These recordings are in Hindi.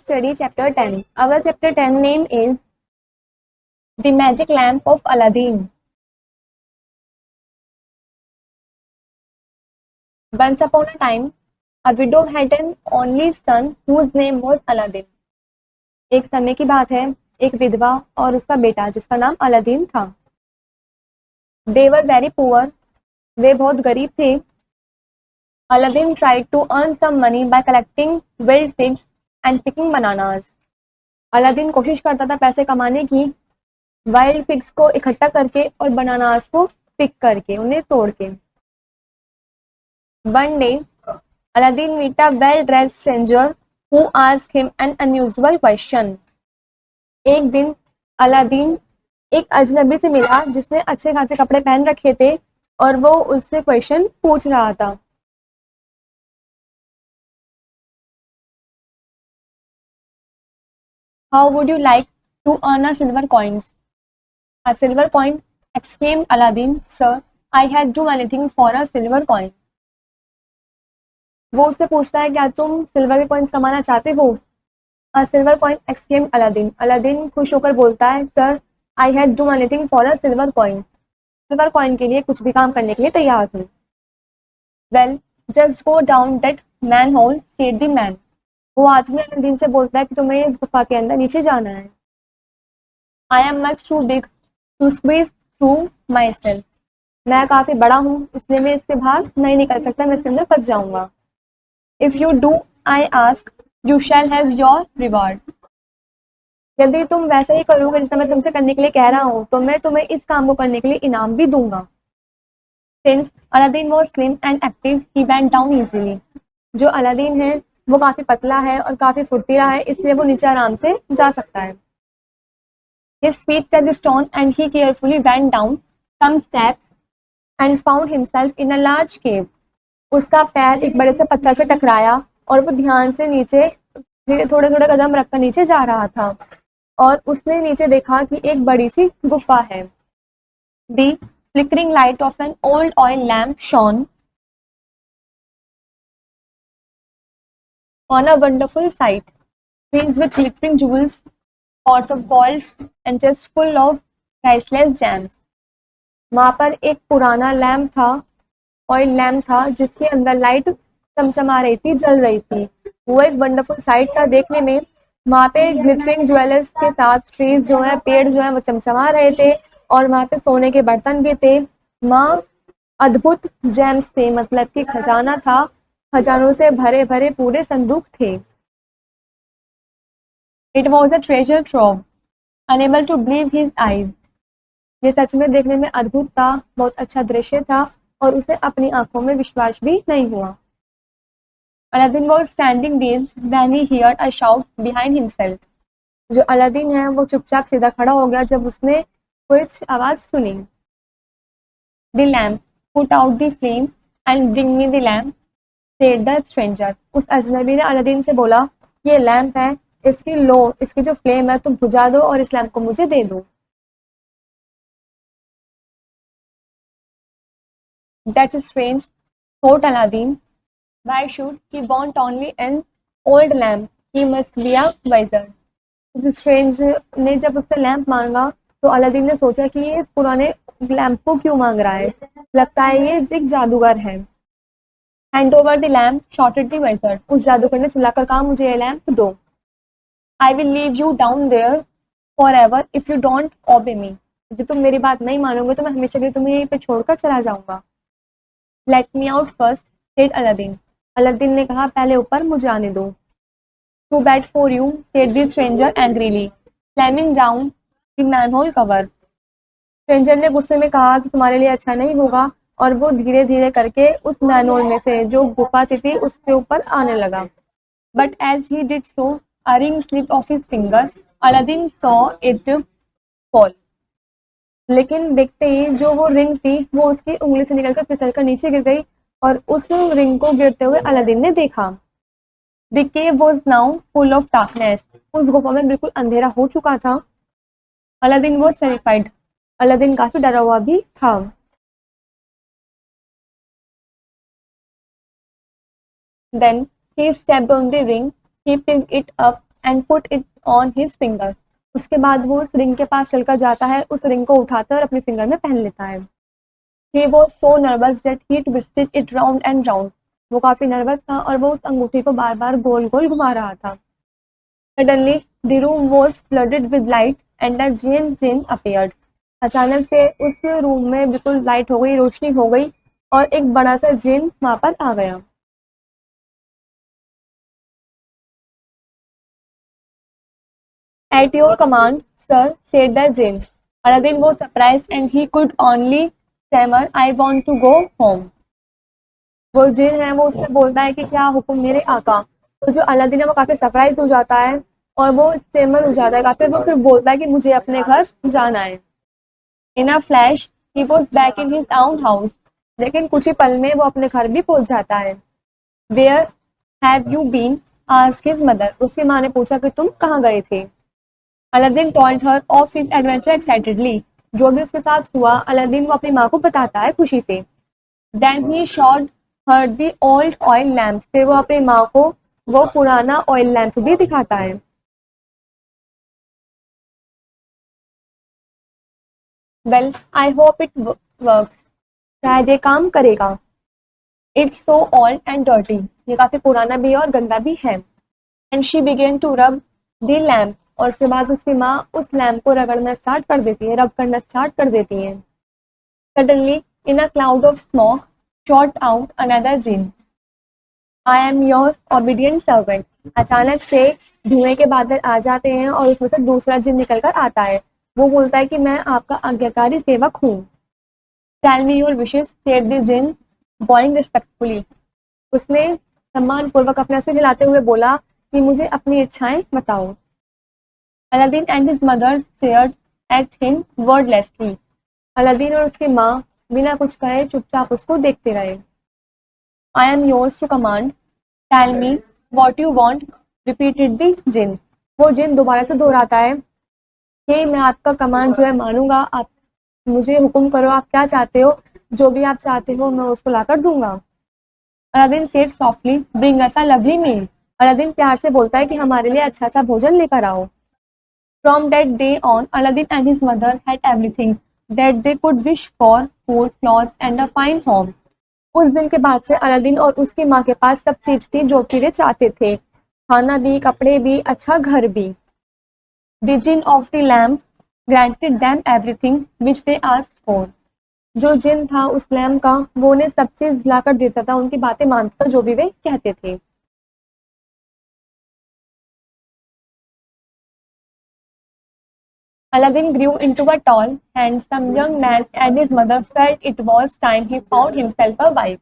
study chapter 10. Our chapter 10 name is The Magic Lamp of Aladdin. Once upon a time, a widow had an only son whose name was Aladdin. एक समय की बात है, एक विधवा और उसका बेटा जिसका नाम अलादीन था. They were very poor. वे बहुत गरीब थे. Aladdin tried to earn some money by collecting wild figs and picking bananas. Aladdin कोशिश करता था पैसे कमाने की वाइल्ड फिग्स को इकट्ठा करके और बनानास को पिक करके, उन्हें तोड़ के. One day, Aladdin met a well-dressed stranger who asked him an unusual question. एक दिन अलादीन एक अजनबी से मिला जिसने अच्छे खासे कपड़े पहन रखे थे और वो उससे क्वेश्चन पूछ रहा था. How would you like to earn a silver coins? A silver coin, exclaimed Aladdin. Sir, I had do anything for a silver coin. वो उससे पूछता है क्या तुम सिल्वर के कॉइन्स कमाना चाहते हो? A silver coin, exclaimed Aladdin. Aladdin खुश होकर बोलता है, sir, I had do anything for a silver coin. Silver coin के लिए कुछ भी काम करने के लिए तैयार हूँ. Well, just go down that manhole, said the man. वो आदमी अलादीन से बोलता है कि तुम्हें इस गुफा के अंदर नीचे जाना है. I am much too big to squeeze through myself. मैं काफी बड़ा हूँ इसलिए मैं इससे बाहर नहीं निकल सकता, मैं इसके अंदर फंस जाऊंगा. If you do, I ask, you shall have your reward. यदि तुम वैसे ही करोगे जैसा मैं तुमसे करने के लिए कह रहा हूँ तो मैं तुम्हें इस काम को करने के लिए इनाम भी दूंगा. Since Aladdin was slim and active, he went down easily. जो अलादीन है वो काफी पतला है और काफी फुर्तीला है, इसलिए वो नीचे आराम से जा सकता है. His feet touched the stone and he carefully went down some steps and found himself in a large cave. उसका पैर एक बड़े से पत्थर से टकराया और वो ध्यान से नीचे थोड़े थोड़े कदम रखकर नीचे जा रहा था और उसने नीचे देखा कि एक बड़ी सी गुफा है. The flickering light of an old oil lamp shone on a wonderful sight, filled with glittering jewels, pots of gold, and chests full of priceless gems. वहां पर एक पुराना लैम्प था, ऑयल लैम्प था जिसके अंदर लाइट चमचमा रही थी, जल रही थी. वो एक वंडरफुल साइट था देखने में. वहां पे ग्लिटरिंग ज्वेलर्स के साथ ट्रीज जो है, पेड़ जो है वो चमचमा रहे थे और वहां पे सोने के बर्तन भी थे. वहां अद्भुत जेम्स थे, मतलब कि खजाना था, खजानों से भरे भरे पूरे संदूक थे. It was a treasure trove, unable to believe his eyes. ये सच में देखने में अद्भुत था, बहुत अच्छा दृश्य था और उसे अपनी आंखों में विश्वास भी नहीं हुआ. Aladdin was standing dazed when he heard a shout behind himself. जो अलादीन है वो चुपचाप सीधा खड़ा हो गया जब उसने कुछ आवाज सुनी. The lamp, put out the flame and bring me the lamp, said the stranger. उस अजनबी ने अलादीन से बोला, ये लैम्प है, इसकी जो फ्लेम है तुम बुझा दो और इस लैम्प को मुझे दे दो. That's strange, thought Aladdin. Why should he want only an old lamp? He must be a wizard. उस स्ट्रेंज ने जब उससे लैंप मांगा तो अलादीन ने सोचा कि ये इस पुराने लैंप को क्यों मांग रहा है, लगता है ये एक जादूगर है. Hand over the lamp, shouted the wizard. उस जादूगर ने चिल्लाकर कहा, मुझे ये लैंप दो. I will leave you down there forever if you don't obey me. यदि तुम मेरी बात नहीं मानोगे तो मैं हमेशा के लिए तुम्हें यहीं पे छोड़कर चला जाऊंगा. Let me out first, said Aladdin. Aladdin ने कहा, पहले ऊपर मुझे आने दो. Too bad for you, said the stranger angrily, slamming down the manhole cover. Stranger ने गुस्से में कहा कि तुम्हारे लिए अच्छा नहीं होगा और वो धीरे धीरे करके उस मैनहोल में से जो गुफा सी थी उसके ऊपर आने लगा. But as he did so, a ring slipped off his finger. Aladdin saw it fall. लेकिन देखते ही जो वो रिंग थी वो उसकी उंगली से निकलकर फिसलकर नीचे गिर गई और उस रिंग को गिरते हुए अलादीन ने देखा. The cave was now full of darkness. उस गुफा में बिल्कुल अंधेरा हो चुका था. Aladdin was terrified. अलादीन काफी डरा हुआ भी था. Then he stepped on the ring, keeping it up and put it on his finger. उसके बाद वो उस रिंग के पास चलकर जाता है, उस रिंग को उठाता है और अपने फिंगर में पहन लेता है। He was so nervous that he twisted it round and round. वो काफी नर्वस था और वो उस अंगूठी को बार बार गोल गोल घुमा रहा था। Suddenly the room was flooded with light and a giant jinn appeared. अचानक से उस रूम में बिल्कुल लाइट हो गई, रोशनी हो गई और एक बड़ा सा जिन वहां पर आ गया। At your command, sir, said the jinn. Aladdin was surprised and he could only stammer, I want to go home. वो जिन है वो उससे बोलता है कि क्या हुक्म मेरे आका। तो जो अलादीन है वो काफी सरप्राइज हो जाता है और वो स्टेमर हो जाता है काफी, वो सिर्फ बोलता है कि मुझे अपने घर जाना है। In a flash he was back in his own house. लेकिन कुछ ही पल में वो अपने घर भी पहुंच जाता है। Where have you been, asked his mother. उसकी माँ ने पूछा कि तुम कहाँ गए थे। Aladdin told her of his adventure excitedly. जो भी उसके साथ हुआ अलादीन वो अपनी माँ को बताता है खुशी से। Then he showed her the old oil lamp. फिर वो अपनी माँ को वो पुराना ऑयल लैम्प भी दिखाता है। Well I hope it works. शायद ये काम करेगा। It's so old and dirty. ये काफी पुराना भी है और गंदा भी है। And she began to rub the lamp. और उसके बाद उसकी माँ उस लैम्प को रगड़ना स्टार्ट कर देती है, रब करना स्टार्ट कर देती है। Suddenly in a cloud of smoke shot out another jinn, I am your obedient servant. अचानक से धुएं के बादल आ जाते हैं और उसमें से दूसरा जिन निकल कर आता है। वो बोलता है कि मैं आपका आज्ञाकारी सेवक हूँ। Tell me your wishes, said the jinn bowing respectfully. उसने सम्मान पूर्वक अपने सिर हिलाते हुए बोला कि मुझे अपनी इच्छाएं बताओ। Aladdin and his mother stared at him wordlessly. Aladdin और उसकी माँ बिना कुछ कहे चुपचाप उसको देखते रहे। I am yours to command, tell me what you want, repeated the genie. वो जिन दोबारा से दोहराता है कि मैं आपका कमांड जो है मानूंगा, आप मुझे हुक्म करो, आप क्या चाहते हो, जो भी आप चाहते हो मैं उसको लाकर दूंगा। Aladdin said softly, bring us a lovely meal. Aladdin प्यार से बोलता है कि हमारे लिए अच्छा सा भोजन लेकर आओ। From that day on Aladdin and his mother had everything that they could wish for, food, clothes and a fine home. उस दिन के बाद से अलादीन और उसकी माँ के पास सब चीज थी जो कि वे चाहते थे, खाना भी, कपड़े भी, अच्छा घर भी। The jinn of the lamp granted them everything which they asked for. जो जिन था उस लैम्प का वो उन्हें सब चीज लाकर देता था, उनकी बातें मानता था जो भी वे कहते थे। Aladdin grew into a tall, handsome young man and his mother felt it was time he found himself a wife.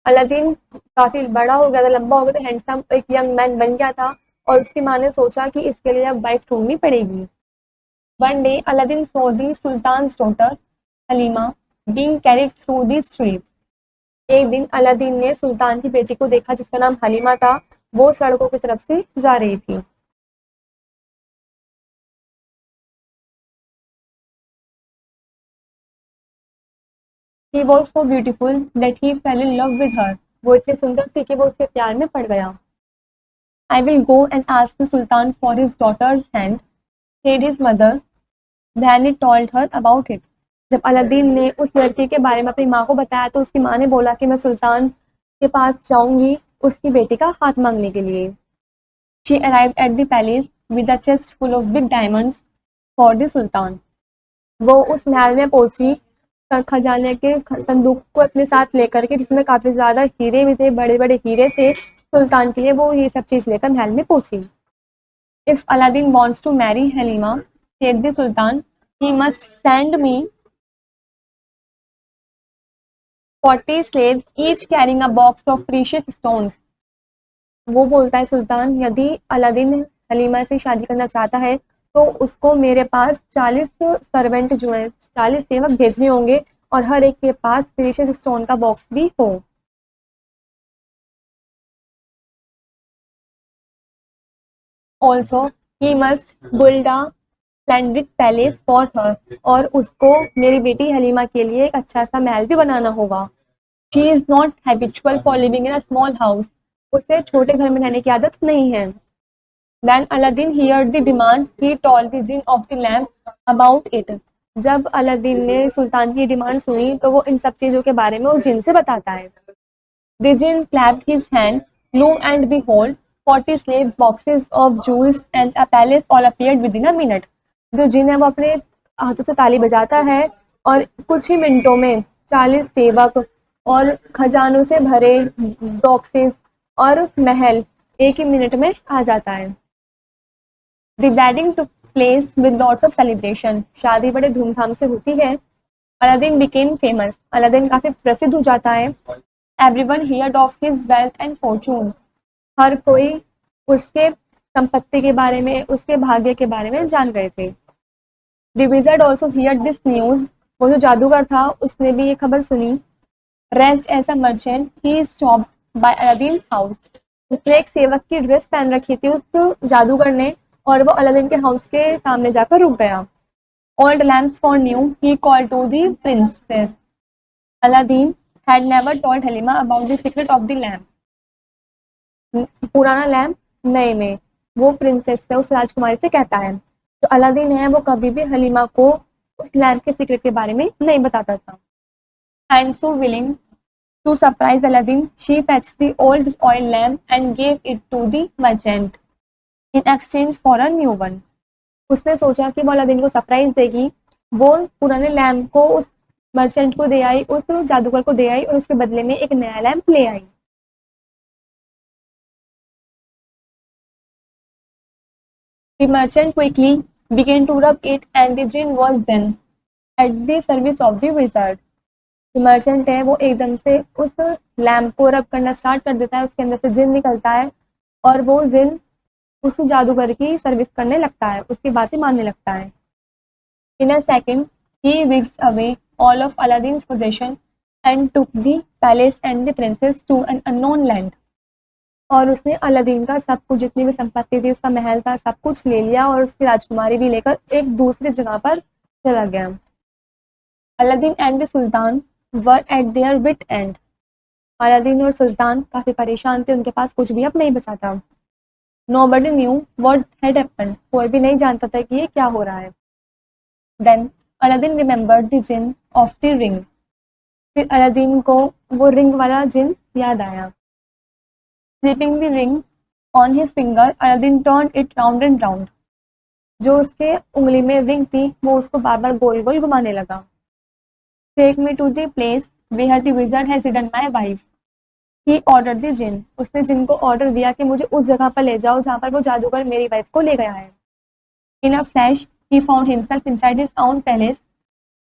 Aladdin काफी बड़ा हो गया था, लंबा हो गया था, हैंडसम एक यंग मैन बन गया था और उसकी माँ ने सोचा कि इसके लिए अब वाइफ ढूंढनी पड़ेगी। One day Aladdin saw the sultan's daughter Halima being carried through the street. एक दिन अलादीन ने सुल्तान की बेटी को देखा जिसका नाम हलीमा था, वो सड़कों की तरफ से जा रही थी। She was so beautiful that he fell in love with her. वो इतनी सुंदर थी कि वो उसके प्यार में पड़ गया। I will go and ask the Sultan for his daughter's hand, said his mother when he told her about it. जब अलादीन ने उस लड़की के बारे में अपनी माँ को बताया तो उसकी माँ ने बोला कि मैं सुल्तान के पास जाऊंगी उसकी बेटी का हाथ मांगने के लिए। She arrived at the palace with a chest full of big diamonds for the Sultan. वो उस महल में पहुंची खजाने के संदूक को अपने साथ लेकर के, जिसमें काफी ज्यादा हीरे भी थे, बड़े बड़े हीरे थे सुल्तान के लिए। वो ये सब चीज लेकर महल में पहुंची। If Aladdin wants to marry Halima, said the sultan, he must send me 40 slaves each carrying a box of precious stones. वो बोलता है सुल्तान यदि अलादीन हलीमा से शादी करना चाहता है तो उसको मेरे पास 40 सर्वेंट जो है, 40 सेवक भेजने होंगे और हर एक के पास प्रीशियस स्टोन का बॉक्स भी हो। Also he must build a splendid palace for her. और उसको मेरी बेटी हलीमा के लिए एक अच्छा सा महल भी बनाना होगा। She is not habitual for living in a small house. उसे छोटे घर में रहने की आदत नहीं है। Then Aladdin heard the demand. He told the jinn of the lamp about it. जब अलादीन ने सुल्तान की डिमांड सुनी तो वो इन सब चीजों के बारे में उस जिन से बताता है. The jinn clapped his hand. Lo and behold, 40 slaves, boxes of jewels and a palace all appeared within a minute. जो जिन है वो अपने हाथों से ताली बजाता है और कुछ ही मिनटों में 40 सेवक और खजानों से भरे बॉक्सेस और महल एक ही मिनट में आ जाता है. The wedding took place with lots of celebration. शादी बड़े धूमधाम से होती है. Aladdin became famous. Aladdin काफी प्रसिद्ध हो जाता है. Everyone heard of his wealth and fortune. हर कोई उसके संपत्ति के बारे में, उसके भाग्य के बारे में जान गए थे. The wizard also heard this news. वो जो जादूगर था उसने भी ये खबर सुनी. Dressed as a merchant, he stopped by Aladdin's house. उसने एक सेवक की ड्रेस पहन रखी थी उस जादूगर ने और वो अलादीन के हाउस के सामने जाकर रुक गया. Old lamps for new, he called to the princess. Aladdin had never told Halima about the secret of the lamp. पुराना लैम्प नए में वो प्रिंसेस से, उस राजकुमारी से कहता है. तो अलादीन है वो कभी भी हलीमा को उस लैम्प के सीक्रेट के बारे में नहीं बताता था. And so willing to surprise Aladdin, she fetched the old oil lamp and gave it to the merchant in exchange for a new one. उसने सोचा कि वो अलादीन को सरप्राइज देगी. वो पुराने लैम्प को उस मर्चेंट को दे आई, उस जादूगर को दे आई और उसके बदले में एक नया लैम्प ले आई. The merchant quickly began to rub it and the jinn was then at the service of the wizard. जो मर्चेंट है वो एकदम से उस लैम्प को रब करना स्टार्ट कर देता है. उसके अंदर से जिन निकलता है और वो जिन उस जादूगर की सर्विस करने लगता है, उसकी बातें मानने लगता है. In a second, he whisked away all of Aladdin's possession and took the palace and the princess to an unknown land. और उसने अलादीन का सब कुछ, जितनी भी संपत्ति थी, उसका महल था, सब कुछ ले लिया और उसकी राजकुमारी भी लेकर एक दूसरी जगह पर चला गया. Aladdin and the sultan were at their wit end. Aladdin और सुल्तान काफी परेशान थे, उनके पास कुछ भी अब नहीं बचा था. Nobody knew what had happened. कोई भी नहीं जानता था कि ये क्या हो रहा है. Then Aladdin remembered the jinn of the ring. फिर अलादीन को वो रिंग वाला जिन याद आया. Slipping the ring on his finger, Aladdin turned it round and round. जो उसके उंगली में रिंग थी वो उसको बार बार गोल गोल घुमाने लगा. Take me to the place where the wizard has hidden my wife. He ordered the jinn. उसने जिन को ऑर्डर दिया कि मुझे उस जगह पर ले जाओ जहाँ पर वो जादूगर मेरी वाइफ को ले गया है. In a flash, he found himself inside his own palace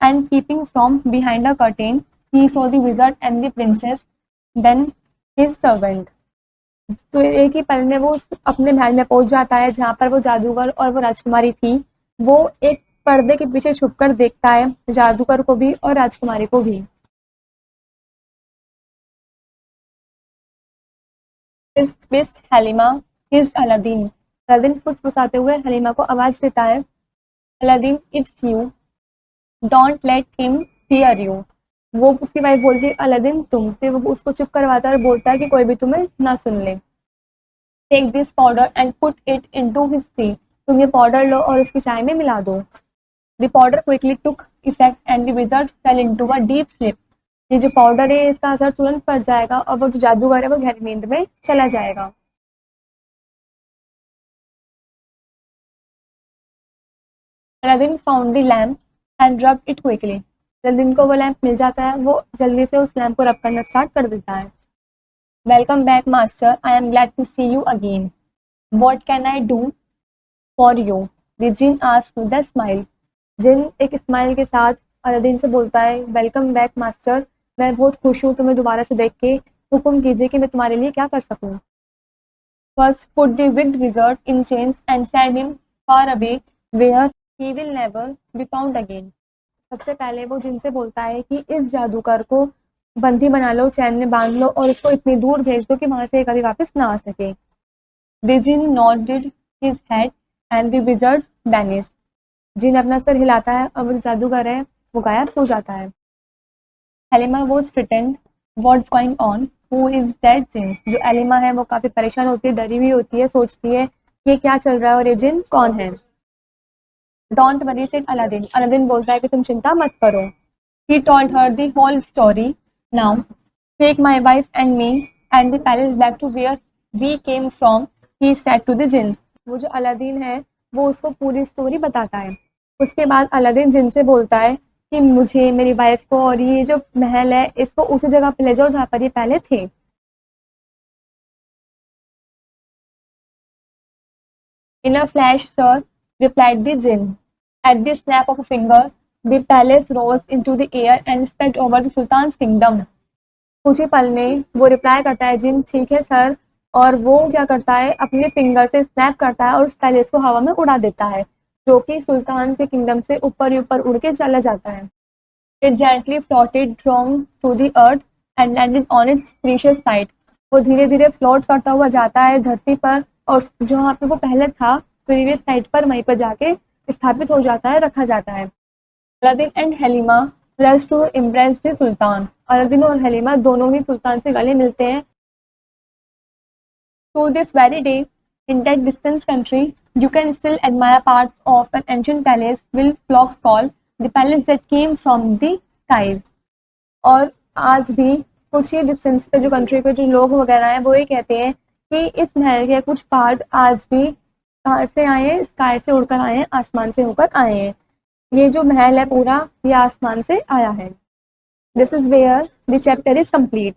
and peeping from behind a curtain, he saw the wizard and the princess, then his servant. तो एक ही पल में वो अपने महल में पहुंच जाता है जहाँ पर वो जादूगर और वो राजकुमारी थी. वो एक पर्दे के पीछे छुपकर देखता है जादूगर को भी और राजकुमारी को भी. Miss Halima hissed Aladdin. Aladdin फुसफुसाते हुए हलीमा को आवाज देता है. Aladdin, it's you. Don't let him hear you. वो उसकी वाइफ बोलती है अलादीन तुम. फिर वो उसको चुप करवाता है और बोलता है कि कोई भी तुम्हें ना सुन ले. Take this powder and put it into his tea. तुम ये पाउडर लो और उसकी चाय में मिला दो. The powder quickly took effect and the wizard fell into a deep sleep. ये जो पाउडर है इसका असर तुरंत पड़ जाएगा और वो जो जादूगर है वो गहरी नींद में चला जाएगा. Aladdin found the lamp and rubbed it quickly. Aladdin को वो लैम्प मिल जाता है, वो जल्दी से उस लैम्प को रब करना स्टार्ट कर देता है. Welcome back, master. I am glad to see you again. What can I do for you? The jinn asked with a smile. जिन एक स्माइल के साथ अलादीन से बोलता है वेलकम बैक मास्टर, मैं बहुत खुश हूँ तुम्हें दोबारा से देख के. हुक्म कीजिए कि मैं तुम्हारे लिए क्या कर सकूँ. First put the wicked wizard in chains and send him far away where he will never be found again. सबसे पहले वो जिनसे बोलता है कि इस जादूगर को बंदी बना लो, चैन में बांध लो और उसको इतनी दूर भेज दो कि वहां से कभी वापस ना आ सके. The genie nodded his head and the wizard vanished. जिन अपना सर हिलाता है और वो जादूगर है वो गायब हो जाता है. Halima was frightened what's going on, who is that genie. जो हलीमा है वो काफ़ी परेशान होती है, डरी हुई होती है, सोचती है ये क्या चल रहा है और ये जिन कौन है। Don't worry said Aladdin, Aladdin बोलता है कि तुम चिंता मत करो। He told her the whole story. Now, take my wife and me and the palace back to where we came from, he said to the jinn. वो जो अलादीन है वो उसको पूरी स्टोरी बताता है। उसके बाद अलादीन जिन से बोलता है कि मुझे, मेरी वाइफ को और ये जो महल है इसको उसी जगह पे ले जाओ जहाँ पर ये पहले थे। In a flash, sir, replied the jinn. At the snap of a finger, the palace rose into the air and spread over the sultan's kingdom. कुछ ही पल में वो रिप्लाई करता है, जिन ठीक है सर, और वो क्या करता है, अपने फिंगर से स्नैप करता है और उस पैलेस को हवा में उड़ा देता है, जो कि सुल्तान के किंगडम से ऊपर ही ऊपर उड़ के चला जाता है। It gently floated down to the earth and landed on its precious site. वो धीरे धीरे फ्लोट करता हुआ जाता है धरती पर और जहाँ पे वो पहले था प्रीवियस साइट पर वहीं पर जाके स्थापित हो जाता है, रखा जाता है। Aladdin and Halima rush to impress the sultan. Aladdin और हलीमा दोनों ही सुल्तान से गले मिलते हैं। To this very day, in that distant country, you can still admire parts of an ancient palace with flocks called the palace that came from the skies. और आज भी कुछ ही डिस्टेंस पे जो कंट्री पे जो लोग वगैरह हैं वो ये कहते हैं कि इस महल के कुछ पार्ट आज भी कहाँ से आए हैं, स्काई से उड़कर आए हैं, आसमान से होकर आए हैं। ये जो महल है पूरा ये आसमान से आया है। This is where the chapter is complete.